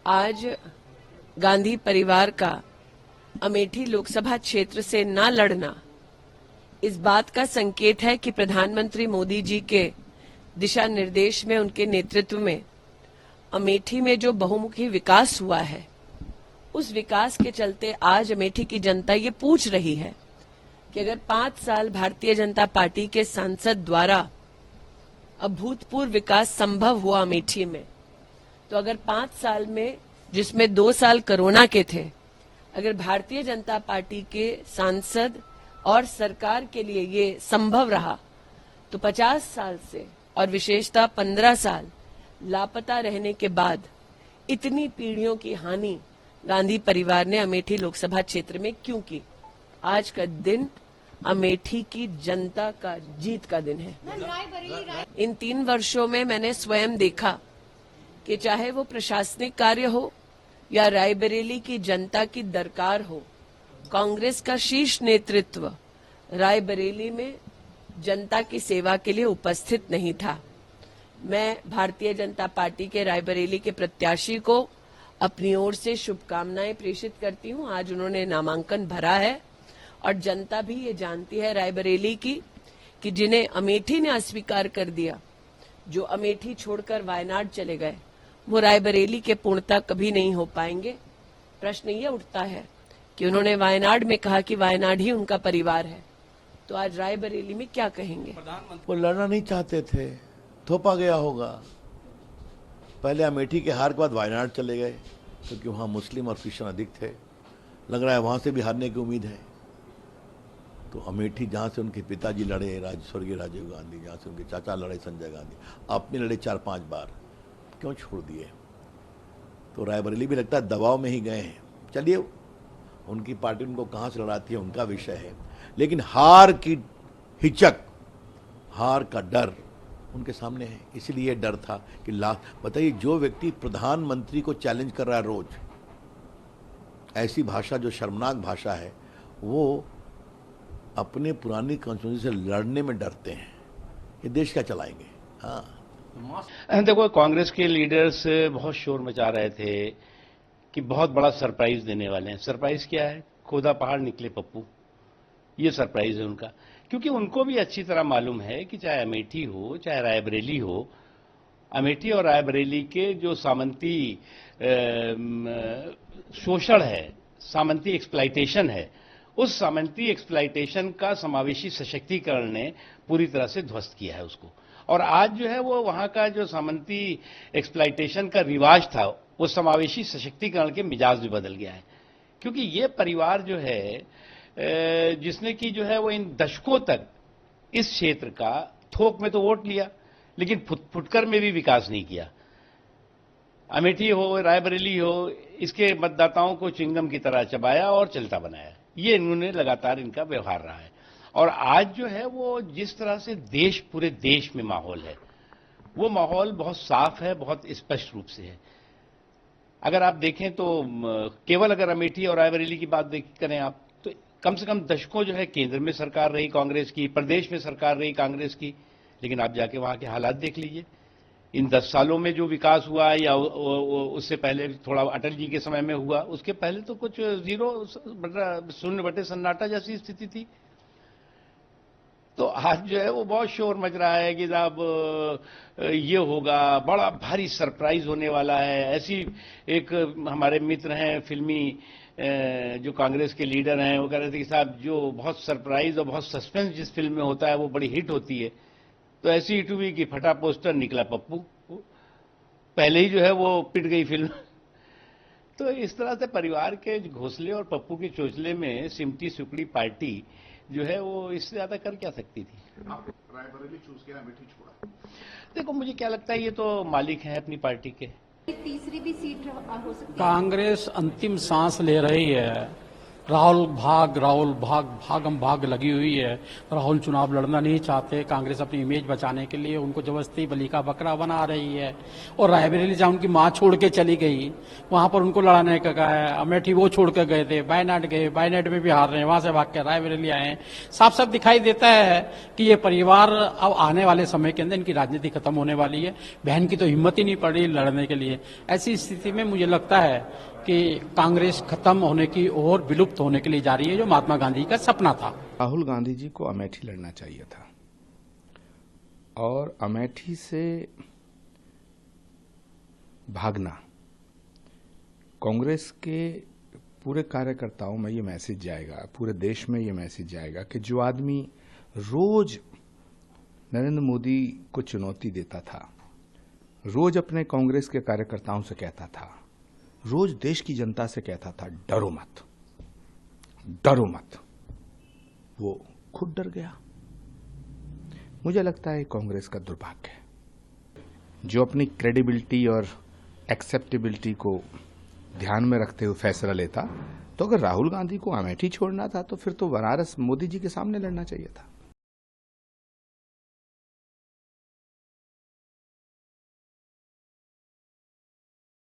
आज गांधी परिवार का अमेठी लोकसभा क्षेत्र से न लड़ना इस बात का संकेत है कि प्रधानमंत्री मोदी जी के दिशा निर्देश में, उनके नेतृत्व में अमेठी में जो बहुमुखी विकास हुआ है, उस विकास के चलते आज अमेठी की जनता ये पूछ रही है कि अगर 5 साल भारतीय जनता पार्टी के सांसद द्वारा अभूतपूर्व विकास संभव हुआ अमेठी में, तो अगर 5 साल में, जिसमें 2 साल कोरोना के थे, अगर भारतीय जनता पार्टी के सांसद और सरकार के लिए ये संभव रहा, तो 50 साल से और विशेषतः 15 साल लापता रहने के बाद इतनी पीढ़ियों की हानि गांधी परिवार ने अमेठी लोकसभा क्षेत्र में क्यों की? आज का दिन अमेठी की जनता का जीत का दिन है। इन 3 वर्षों में मैंने स्वयं देखा कि चाहे वो प्रशासनिक कार्य हो या रायबरेली की जनता की दरकार हो, कांग्रेस का शीर्ष नेतृत्व रायबरेली में जनता की सेवा के लिए उपस्थित नहीं था। मैं भारतीय जनता पार्टी के रायबरेली के प्रत्याशी को अपनी ओर से शुभकामनाएं प्रेषित करती हूं। आज उन्होंने नामांकन भरा है और जनता भी ये जानती है रायबरेली की कि जिन्हें अमेठी ने अस्वीकार कर दिया, जो अमेठी छोड़कर वायनाड चले गए, वो रायबरेली के पूर्णता कभी नहीं हो पाएंगे। प्रश्न ये उठता है कि उन्होंने वायनाड में कहा कि वायनाड ही उनका परिवार है, तो आज रायबरेली में क्या कहेंगे? वो लड़ना नहीं चाहते थे, थोपा गया होगा। पहले अमेठी के हार के बाद वायनाड चले गए क्योंकि वहां मुस्लिम और क्रिश्चियन अधिक थे। लग रहा है वहां से भी हारने की उम्मीद है। तो अमेठी जहां से उनके पिताजी लड़े, स्वर्गीय राजीव गांधी, जहां से उनके चाचा लड़े संजय गांधी, आपने लड़े 4-5 बार, क्यों छोड़ दिए? तो रायबरेली भी लगता है दबाव में ही गए हैं। चलिए, उनकी पार्टी उनको कहां से लड़ाती है उनका विषय है, लेकिन हार की हिचक, हार का डर उनके सामने है। इसलिए डर था कि बताइए, जो व्यक्ति प्रधानमंत्री को चैलेंज कर रहा है रोज, ऐसी भाषा जो शर्मनाक भाषा है, वो अपने पुरानी कॉन्स्टिट्यूंसी से लड़ने में डरते हैं। ये देश क्या चलाएंगे? हाँ, देखो, कांग्रेस के लीडर्स बहुत शोर मचा रहे थे कि बहुत बड़ा सरप्राइज देने वाले हैं। सरप्राइज क्या है? खोदा पहाड़ निकले पप्पू, ये सरप्राइज है उनका। क्योंकि उनको भी अच्छी तरह मालूम है कि चाहे अमेठी हो चाहे रायबरेली हो, अमेठी और रायबरेली के जो सामंती शोषण है, सामंती एक्सप्लाइटेशन है, उस सामंती एक्सप्लाइटेशन का समावेशी सशक्तिकरण ने पूरी तरह से ध्वस्त किया है उसको। और आज जो है वो वहां का जो सामंती एक्सप्लाइटेशन का रिवाज था, वो समावेशी सशक्तिकरण के मिजाज भी बदल गया है। क्योंकि ये परिवार जो है, जिसने कि जो है वो इन दशकों तक इस क्षेत्र का थोक में तो वोट लिया, लेकिन फुटकर में भी विकास नहीं किया। अमेठी हो, रायबरेली हो, इसके मतदाताओं को चिंगम की तरह चबाया और चलता बनाया। ये इन्होंने लगातार इनका व्यवहार रहा है। और आज जो है वो जिस तरह से पूरे देश में माहौल है, वो माहौल बहुत साफ है, बहुत स्पष्ट रूप से है। अगर आप देखें तो केवल अगर अमेठी और रायबरेली की बात करें आप, तो कम से कम दशकों जो है केंद्र में सरकार रही कांग्रेस की, प्रदेश में सरकार रही कांग्रेस की, लेकिन आप जाके वहां के हालात देख लीजिए। इन 10 सालों में जो विकास हुआ या उससे पहले थोड़ा अटल जी के समय में हुआ, उसके पहले तो कुछ जीरो, शून्य बटे सन्नाटा जैसी स्थिति थी। तो आज जो है वो बहुत शोर मच रहा है कि साहब ये होगा, बड़ा भारी सरप्राइज होने वाला है। ऐसी एक हमारे मित्र हैं फिल्मी, जो कांग्रेस के लीडर हैं, वो कह रहे थे कि साहब जो बहुत सरप्राइज और बहुत सस्पेंस जिस फिल्म में होता है वो बड़ी हिट होती है। तो ऐसी हिट हुई कि फटा पोस्टर निकला पप्पू, पहले ही जो है वो पिट गई फिल्म। तो इस तरह से परिवार के घोंसले और पप्पू के चोचले में सिमटी सुकड़ी पार्टी जो है वो इससे ज्यादा कर क्या सकती थी? आप रायबरेली चूज किया, अमेठी छोड़ा। देखो, मुझे क्या लगता है, ये तो मालिक हैं अपनी पार्टी के। तीसरी भी सीट हो सकती है। कांग्रेस अंतिम सांस ले रही है राहुल भाग भागम भाग लगी हुई है। राहुल चुनाव लड़ना नहीं चाहते, कांग्रेस अपनी इमेज बचाने के लिए उनको जबरदस्ती बलि का बकरा बना रही है। और रायबरेली जहां उनकी मां छोड़ के चली गई, वहां पर उनको लड़ाने का कहा है। अमेठी वो छोड़ के गए थे, वायनाड गए, वायनाड में भी हार रहे हैं, वहां से भाग के रायबरेली आए हैं। साफ साफ दिखाई देता है कि ये परिवार अब आने वाले समय के अंदर इनकी राजनीति खत्म होने वाली है। बहन की तो हिम्मत ही नहीं पड़ रही लड़ने के लिए। ऐसी स्थिति में मुझे लगता है कि कांग्रेस खत्म होने की और विलुप्त होने के लिए जा रही है, जो महात्मा गांधी का सपना था। राहुल गांधी जी को अमेठी लड़ना चाहिए था और अमेठी से भागना कांग्रेस के पूरे कार्यकर्ताओं में ये मैसेज जाएगा, पूरे देश में ये मैसेज जाएगा कि जो आदमी रोज नरेंद्र मोदी को चुनौती देता था, रोज अपने कांग्रेस के कार्यकर्ताओं से कहता था, रोज देश की जनता से कहता था डरो मत, डरो मत, वो खुद डर गया। मुझे लगता है कांग्रेस का दुर्भाग्य है जो अपनी क्रेडिबिलिटी और एक्सेप्टेबिलिटी को ध्यान में रखते हुए फैसला लेता। तो अगर राहुल गांधी को अमेठी छोड़ना था तो फिर तो बनारस मोदी जी के सामने लड़ना चाहिए था।